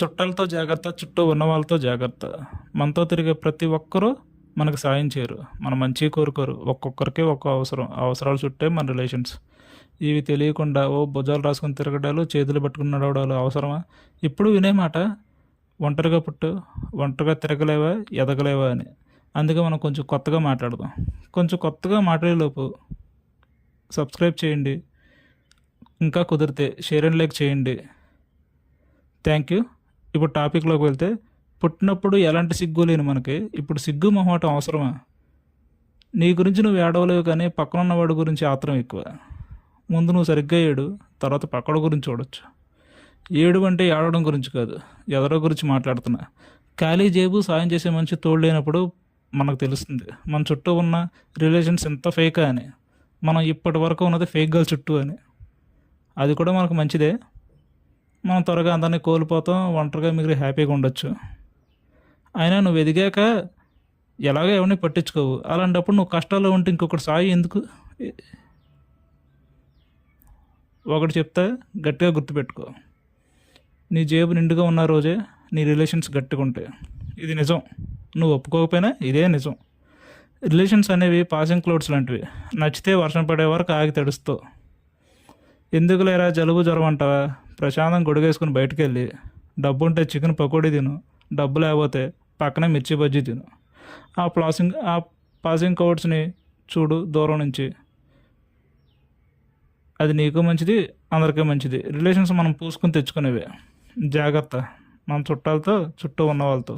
చుట్టాలతో జాగ్రత్త, చుట్టూ ఉన్న వాళ్ళతో జాగ్రత్త. మనతో తిరిగే ప్రతి ఒక్కరూ మనకు సాయం చేయరు. మన మంచి కోరుకోరు. ఒక్కొక్కరికి ఒక్కో అవసరం. ఆ అవసరాల చుట్టే మన రిలేషన్స్. ఇవి తెలియకుండా భుజాలు రాసుకొని తిరగడాలు, చేతులు పట్టుకుని నడవడాలు అవసరమా? ఇప్పుడు వినే మాట, ఒంటరిగా పుట్టు, ఒంటరిగా తిరగలేవా, ఎదగలేవా అని. అందుకే మనం కొంచెం కొత్తగా మాట్లాడదాం. కొంచెం కొత్తగా మాట్లాడేలోపు సబ్స్క్రైబ్ చేయండి. ఇంకా కుదిరితే షేర్ అండ్ లైక్ చేయండి. Thank you. ఇప్పుడు టాపిక్లోకి వెళ్తే, పుట్టినప్పుడు ఎలాంటి సిగ్గు లేని మనకి ఇప్పుడు సిగ్గు మొహమాటం అవసరమా? నీ గురించి నువ్వు ఏడవలేవు, కానీ పక్కనున్న వాడి గురించి ఆత్రం ఎక్కువ. ముందు నువ్వు సరిగ్గా ఏడు, తర్వాత పక్కన గురించి చూడొచ్చు. ఏడు అంటే ఏడవడం గురించి కాదు, ఎవరో గురించి మాట్లాడుతున్నా. ఖాళీ జేబు, సాయం చేసే మనిషి తోడు లేనప్పుడు మనకు తెలుస్తుంది మన చుట్టూ ఉన్న రిలేషన్స్ ఎంత ఫేకా అని. మనం ఇప్పటి వరకు ఉన్నది ఫేక్ గర్ల్ చుట్టూ అని. అది కూడా మనకు మంచిదే. మనం త్వరగా అందరినీ కోల్పోతాం, ఒంటరిగా మిగిలి హ్యాపీగా ఉండొచ్చు. అయినా నువ్వు ఎదిగాక ఎలాగో ఎవరిని పట్టించుకోవు. అలాంటప్పుడు నువ్వు కష్టాల్లో ఉంటే ఇంకొకటి సాయి ఎందుకు? ఒకటి చెప్తా, గట్టిగా గుర్తుపెట్టుకో. నీ జేబు నిండుగా ఉన్న రోజే నీ రిలేషన్స్ గట్టిగా ఉంటాయి. ఇది నిజం. నువ్వు ఒప్పుకోకపోయినా ఇదే నిజం. రిలేషన్స్ అనేవి పాసింగ్ క్లౌడ్స్ లాంటివి. నచ్చితే వర్షం పడే వరకు ఆగి తడుస్తావు. ఎందుకు లేరా జలుబు జ్వరం అంటావా? ప్రశాంతం గొడుగేసుకుని బయటకు వెళ్ళి, డబ్బు ఉంటే చికెన్ పకోడీ తిను, డబ్బు లేకపోతే పక్కనే మిర్చి బజ్జీ తిను. ఆ పాసింగ్ క్లౌడ్స్ని చూడు దూరం నుంచి. అది నీకు మంచిది, అందరికీ మంచిది. రిలేషన్స్ మనం పూసుకొని తెచ్చుకునేవే. జాగ్రత్త మన చుట్టాలతో, చుట్టూ ఉన్న వాళ్ళతో.